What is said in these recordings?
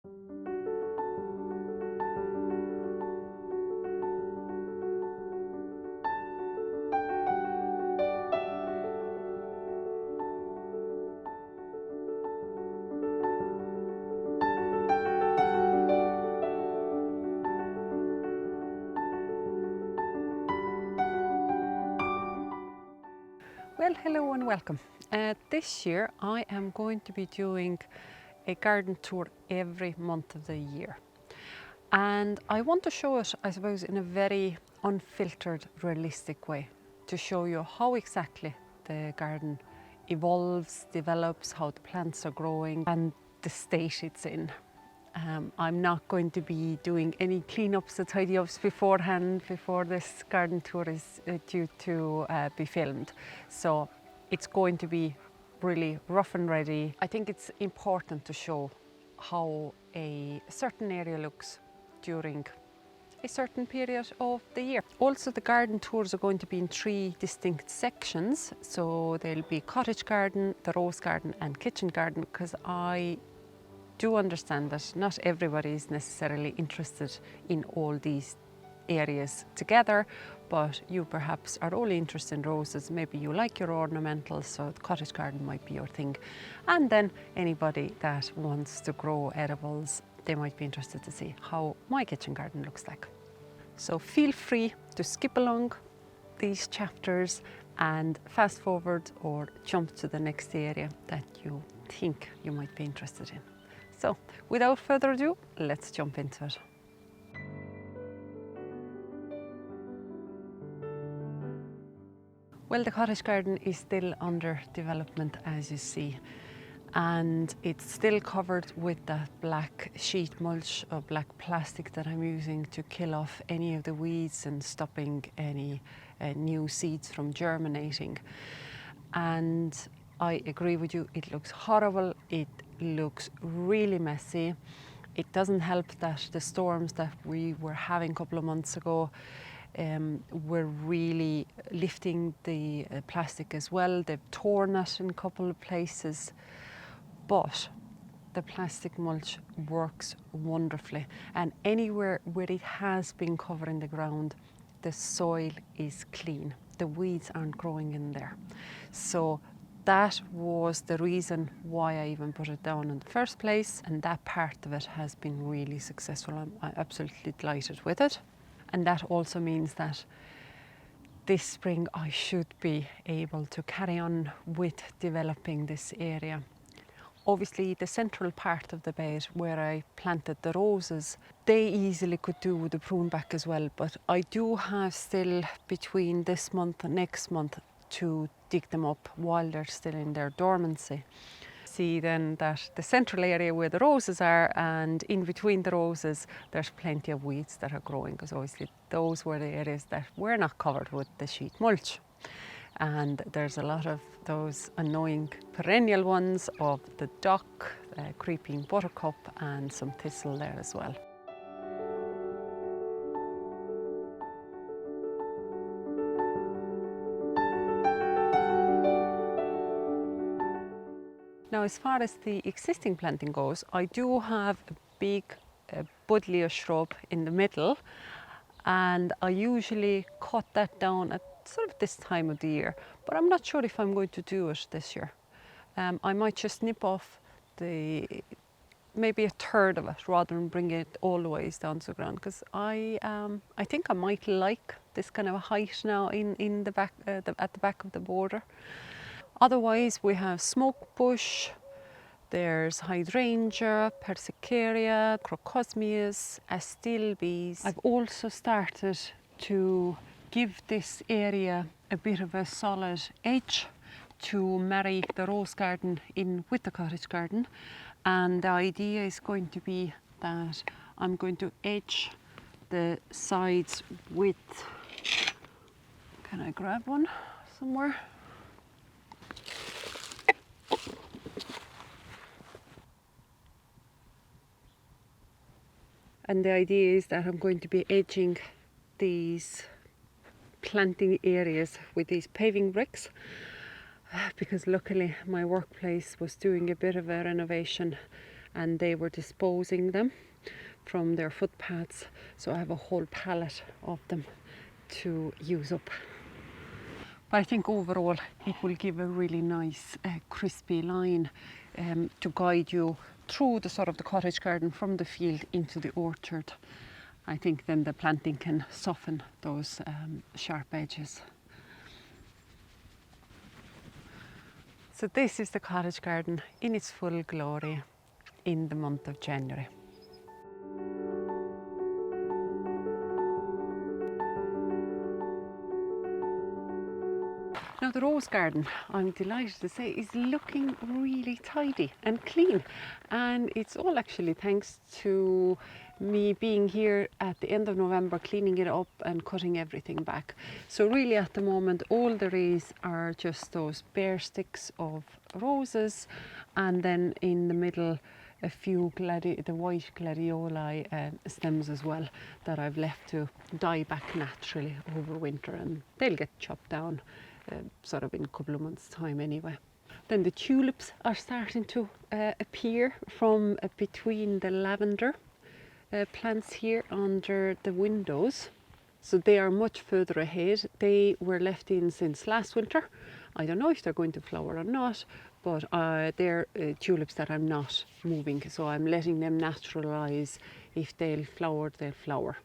Well, hello and welcome. This year I am going to be doing a garden tour every month of the year. And I want to show it, I suppose, in a very unfiltered, realistic way to show you how exactly the garden evolves, develops, how the plants are growing and the state it's in. I'm not going to be doing any cleanups or tidy ups beforehand before this garden tour is due to be filmed. So it's going to be really rough and ready. I think it's important to show how a certain area looks during a certain period of the year. Also, the garden tours are going to be in 3 distinct sections. So there'll be cottage garden, the rose garden and kitchen garden, because I do understand that not everybody is necessarily interested in all these areas together, but you perhaps are only interested in roses. Maybe you like your ornamentals, so the cottage garden might be your thing. And then anybody that wants to grow edibles, they might be interested to see how my kitchen garden looks like. So feel free to skip along these chapters and fast forward or jump to the next area that you think you might be interested in. So without further ado, let's jump into it. Well, the cottage garden is still under development, as you see, and it's still covered with that black sheet mulch or black plastic that I'm using to kill off any of the weeds and stopping any new seeds from germinating. And I agree with you, it looks horrible, it looks really messy. It doesn't help that the storms that we were having a couple of months ago were really lifting the plastic as well. They've torn it in a couple of places, but the plastic mulch works wonderfully. And anywhere where it has been covering the ground, the soil is clean. The weeds aren't growing in there. So that was the reason why I even put it down in the first place, and that part of it has been really successful. I'm absolutely delighted with it. And that also means that this spring I should be able to carry on with developing this area. Obviously the central part of the bed where I planted the roses, they easily could do with the prune back as well, but I do have still between this month and next month to dig them up while they're still in their dormancy. See then that the central area where the roses are, and in between the roses there's plenty of weeds that are growing, because obviously those were the areas that were not covered with the sheet mulch. And there's a lot of those annoying perennial ones of the dock, creeping buttercup and some thistle there as well. Now, as far as the existing planting goes, I do have a big buddleia shrub in the middle, and I usually cut that down at sort of this time of the year, but I'm not sure if I'm going to do it this year. I might just nip off maybe a third of it rather than bring it all the way down to the ground, because I think I might like this kind of a height now in the back at the back of the border. Otherwise, we have smoke bush, there's hydrangea, persicaria, crocosmias, astilbes. I've also started to give this area a bit of a solid edge to marry the rose garden in with the cottage garden. And the idea is going to be that I'm going to edge the sides with, can I grab one somewhere? And the idea is that I'm going to be edging these planting areas with these paving bricks, because luckily my workplace was doing a bit of a renovation and they were disposing them from their footpaths, so I have a whole pallet of them to use up. But I think overall it will give a really nice crispy line to guide you through the sort of the cottage garden from the field into the orchard. I think then the planting can soften those sharp edges. So this is the cottage garden in its full glory in the month of January. Now the rose garden, I'm delighted to say, is looking really tidy and clean, and it's all actually thanks to me being here at the end of November, cleaning it up and cutting everything back. So really at the moment all there is are just those bare sticks of roses, and then in the middle a few the white gladioli stems as well that I've left to die back naturally over winter, and they'll get chopped down sort of in a couple of months' time anyway. Then the tulips are starting to appear from between the lavender plants here under the windows. So they are much further ahead. They were left in since last winter. I don't know if they're going to flower or not, but they're tulips that I'm not moving, so I'm letting them naturalise. If they'll flower, they'll flower.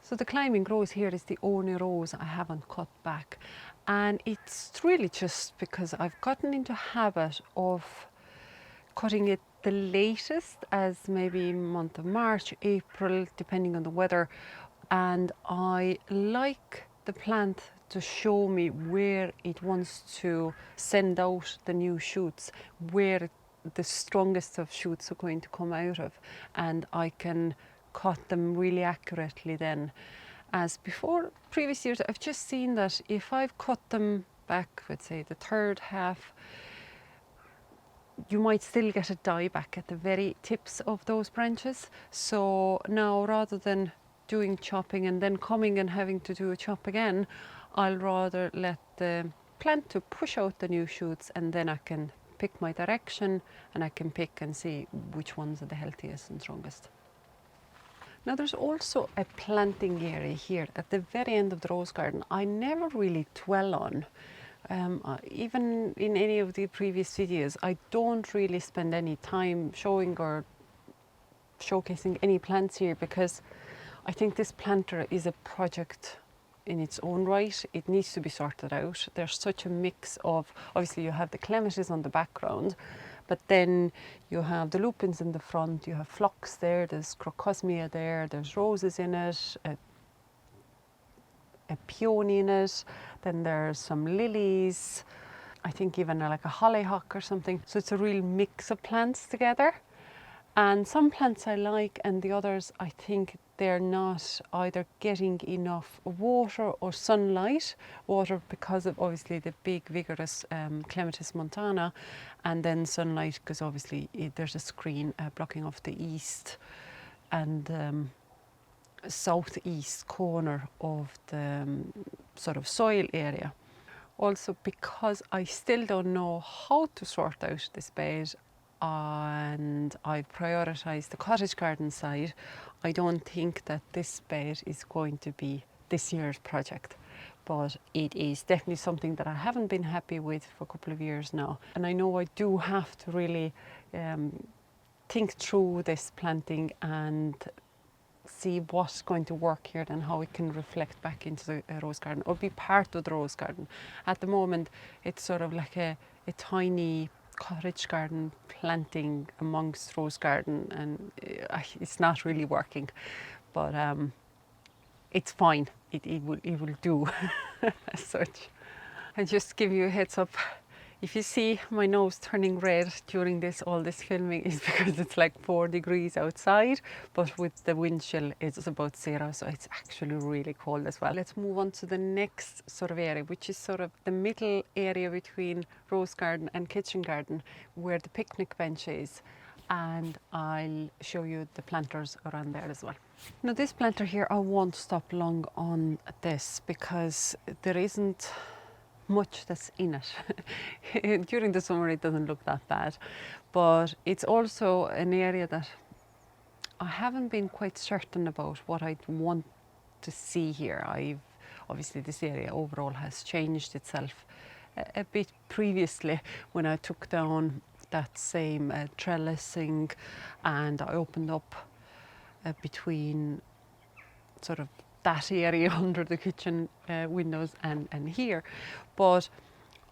So the climbing rose here is the only rose I haven't cut back, and it's really just because I've gotten into habit of cutting it the latest as maybe month of March, April, depending on the weather, and I like the plant to show me where it wants to send out the new shoots, where the strongest of shoots are going to come out of, and I can cut them really accurately then. As before previous years, I've just seen that if I've cut them back, let's say the third half, you might still get a die back at the very tips of those branches. So now rather than doing chopping and then coming and having to do a chop again, I'll rather let the plant to push out the new shoots, and then I can pick my direction and I can pick and see which ones are the healthiest and strongest. Now there's also a planting area here at the very end of the rose garden I never really dwell on. Even in any of the previous videos, I don't really spend any time showing or showcasing any plants here, because I think this planter is a project in its own right. It needs to be sorted out. There's such a mix of, obviously you have the clematis on the background, but then you have the lupins in the front, you have phlox there, there's crocosmia there, there's roses in it, a peony in it, then there's some lilies, I think even like a hollyhock or something. So it's a real mix of plants together. And some plants I like, and the others I think they're not either getting enough water or sunlight. Water because of obviously the big vigorous Clematis montana, and then sunlight because obviously there's a screen blocking off the east and southeast corner of the sort of soil area. Also because I still don't know how to sort out this bed, and I've prioritised the cottage garden side, I don't think that this bed is going to be this year's project, but it is definitely something that I haven't been happy with for a couple of years now, and I know I do have to really think through this planting and see what's going to work here and how it can reflect back into the rose garden or be part of the rose garden. At the moment it's sort of like a tiny cottage garden planting amongst rose garden, and it's not really working, but it's fine. It will do as such. And just to give you a heads up, if you see my nose turning red during all this filming is because it's like 4 degrees outside, but with the wind chill it's about 0, so it's actually really cold as well. Let's move on to the next sort of area, which is sort of the middle area between rose garden and kitchen garden, where the picnic bench is, and I'll show you the planters around there as well. Now this planter here, I won't stop long on this because there isn't much that's in it. During the summer it doesn't look that bad, but it's also an area that I haven't been quite certain about what I'd want to see here. Obviously this area overall has changed itself a bit previously when I took down that same trellising and I opened up between sort of that area under the kitchen windows and here. But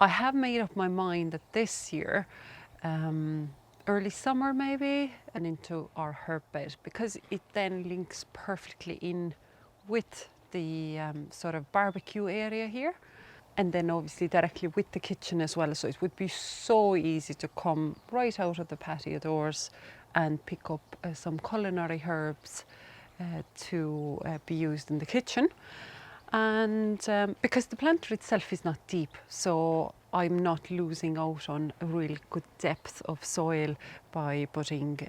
I have made up my mind that this year, early summer maybe, and into our herb bed, because it then links perfectly in with the sort of barbecue area here, and then obviously directly with the kitchen as well. So it would be so easy to come right out of the patio doors and pick up some culinary herbs to be used in the kitchen. And because the planter itself is not deep, so I'm not losing out on a really good depth of soil by putting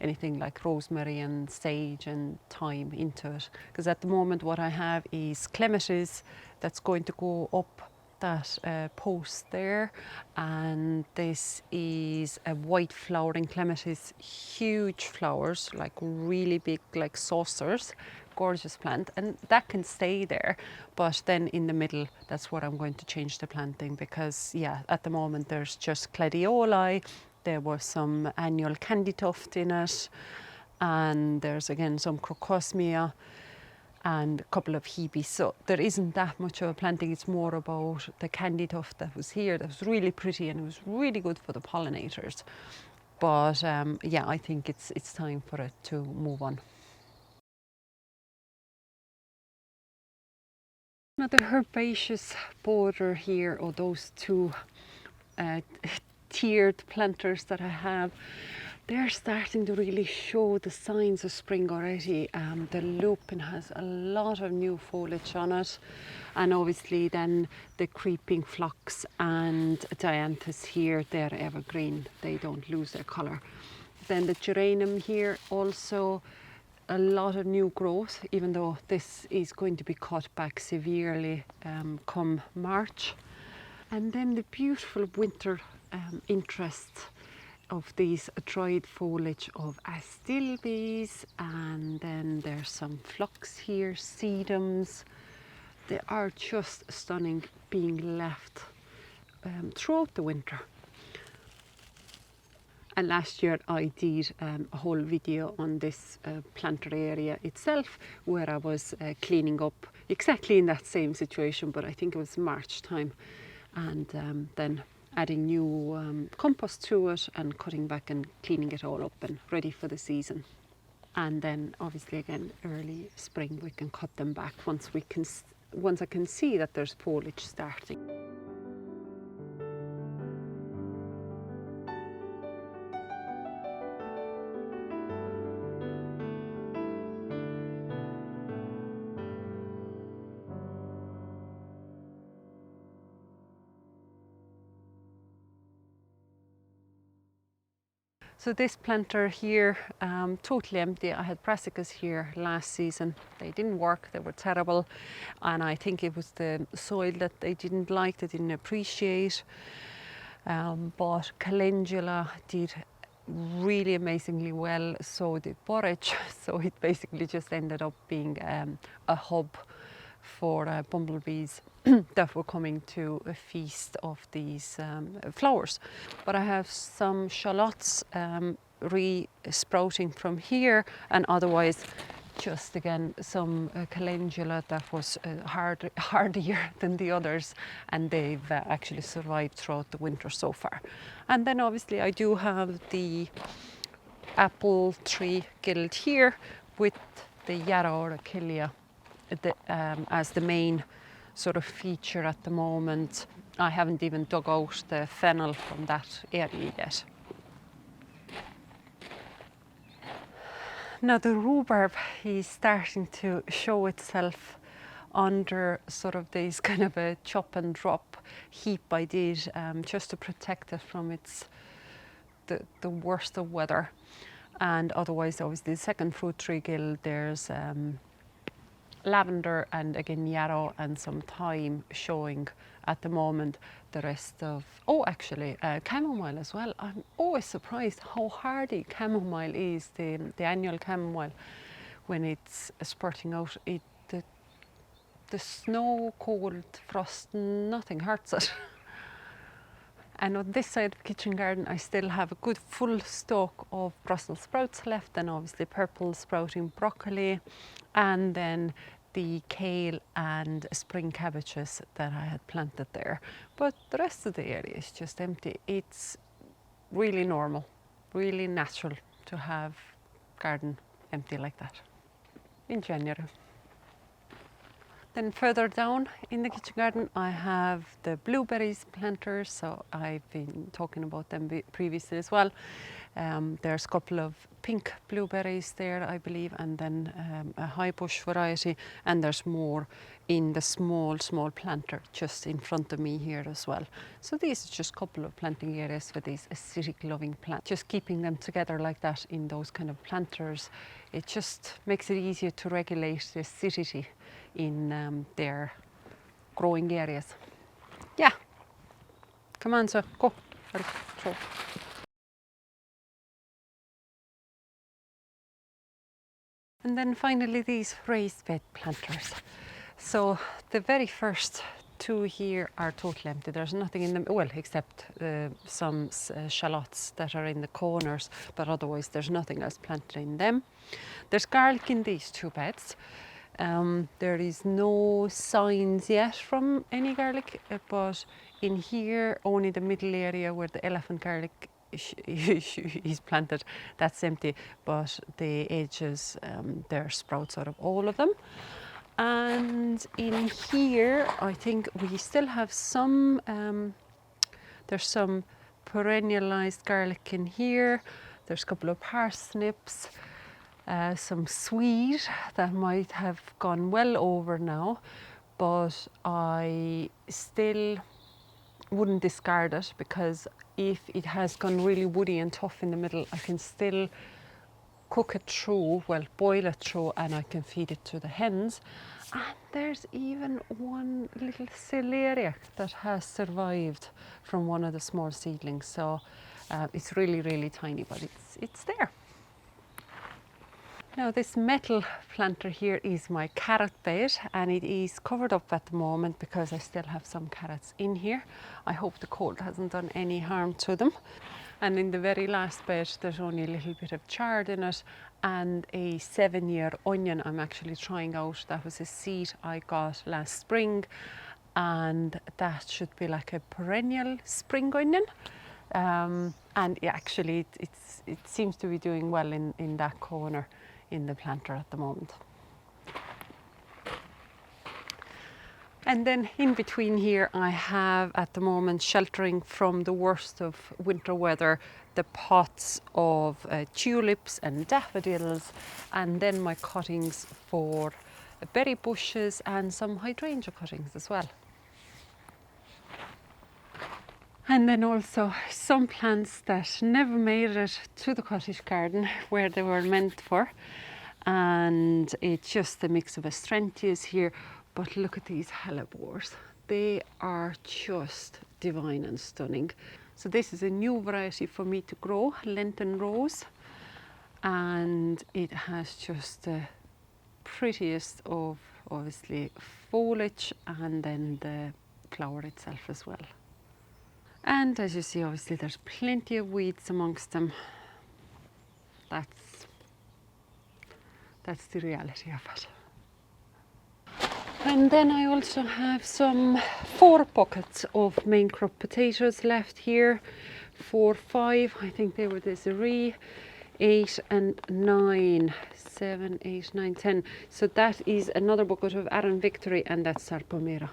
anything like rosemary and sage and thyme into it. Because at the moment what I have is clematis that's going to go up that post there, and this is a white flowering clematis, huge flowers, like really big, like saucers, gorgeous plant, and that can stay there. But then in the middle, that's what I'm going to change the planting, because yeah, at the moment there's just gladioli, there was some annual candy tuft in it, and there's again some crocosmia and a couple of hebes. So there isn't that much of a planting. It's more about the candy tuft that was here, that was really pretty and it was really good for the pollinators. But yeah, I think it's time for it to move on. Another herbaceous border here, or those two tiered planters that I have, they're starting to really show the signs of spring already. The lupin has a lot of new foliage on it, and obviously then the creeping phlox and dianthus here, they're evergreen, they don't lose their colour. Then the geranium here also a lot of new growth, even though this is going to be cut back severely come March. And then the beautiful winter interest of these dried foliage of astilbes, and then there's some phlox here, sedums. They are just stunning being left throughout the winter. And last year I did a whole video on this planter area itself, where I was cleaning up exactly in that same situation, but I think it was March time, and then adding new compost to it and cutting back and cleaning it all up and ready for the season. And then obviously again early spring we can cut them back once I can see that there's foliage starting. So this planter here, totally empty. I had brassicas here last season. They didn't work, they were terrible. And I think it was the soil that they didn't like, they didn't appreciate. But calendula did really amazingly well, so did borage. So it basically just ended up being a hub for bumblebees that were coming to a feast of these flowers. But I have some shallots re-sprouting from here, and otherwise just again some calendula that was hardier than the others, and they've actually survived throughout the winter so far. And then obviously I do have the apple tree guild here with the Yarra orchilia as the main sort of feature at the moment. I haven't even dug out the fennel from that area yet. Now the rhubarb is starting to show itself under sort of these kind of a chop and drop heap I did just to protect it from the worst of weather. And otherwise obviously the second fruit tree guild, there's lavender and again yarrow and some thyme showing at the moment. The rest of, oh actually chamomile as well. I'm always surprised how hardy chamomile is, the annual chamomile, when it's spurting out. The snow, cold, frost, nothing hurts it. And on this side of the kitchen garden, I still have a good full stalk of Brussels sprouts left, and obviously purple sprouting broccoli, and then the kale and spring cabbages that I had planted there. But the rest of the area is just empty. It's really normal, really natural to have garden empty like that in January. Then further down in the kitchen garden, I have the blueberries planters. So I've been talking about them previously as well. There's a couple of pink blueberries there, I believe, and then a high bush variety. And there's more in the small planter just in front of me here as well. So these are just a couple of planting areas for these acidic loving plants. Just keeping them together like that in those kind of planters, it just makes it easier to regulate the acidity in their growing areas. Yeah, come on, sir, go. And then finally these raised bed planters. So the very first two here are totally empty. There's nothing in them, well, except some shallots that are in the corners, but otherwise there's nothing else planted in them. There's garlic in these two beds. There is no signs yet from any garlic, but in here, only the middle area where the elephant garlic is planted, that's empty, but the edges, there are sprouts out of all of them. And in here, I think we still have some, there's some perennialized garlic in here. There's a couple of parsnips. Some sweet that might have gone well over now, but I still wouldn't discard it, because if it has gone really woody and tough in the middle, I can still cook it through, well, boil it through, and I can feed it to the hens. And there's even one little celeriac that has survived from one of the small seedlings. So it's really, really tiny, but it's there. Now this metal planter here is my carrot bed, and it is covered up at the moment because I still have some carrots in here. I hope the cold hasn't done any harm to them. And in the very last bed there's only a little bit of chard in it, and a 7-year onion I'm actually trying out. That was a seed I got last spring, and that should be like a perennial spring onion. And actually it seems to be doing well in that corner in the planter at the moment. And then in between here I have at the moment, sheltering from the worst of winter weather, the pots of tulips and daffodils, and then my cuttings for berry bushes and some hydrangea cuttings as well. And then also some plants that never made it to the cottage garden where they were meant for. And it's just a mix of astrantias here. But look at these hellebores. They are just divine and stunning. So this is a new variety for me to grow, Lenten Rose. And it has just the prettiest of, obviously, foliage, and then the flower itself as well. And as you see, obviously there's plenty of weeds amongst them. That's the reality of it. And then I also have some 4 buckets of main crop potatoes left here. 4, 5, I think they were Desiree, 8 and 9, 7, 8, 9, 10. So that is another bucket of Aran Victory, and that's Sarpomera.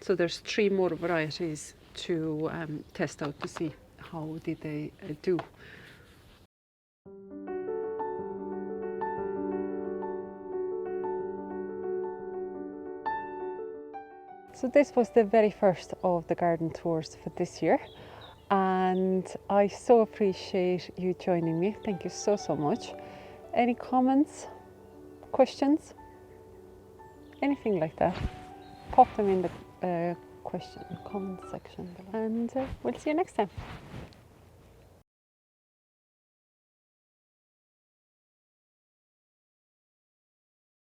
So there's 3 more varieties to test out to see how did they do. So this was the very first of the garden tours for this year, and I so appreciate you joining me. Thank you so much. Any comments, questions, anything like that, pop them in the comment section below. And we'll see you next time.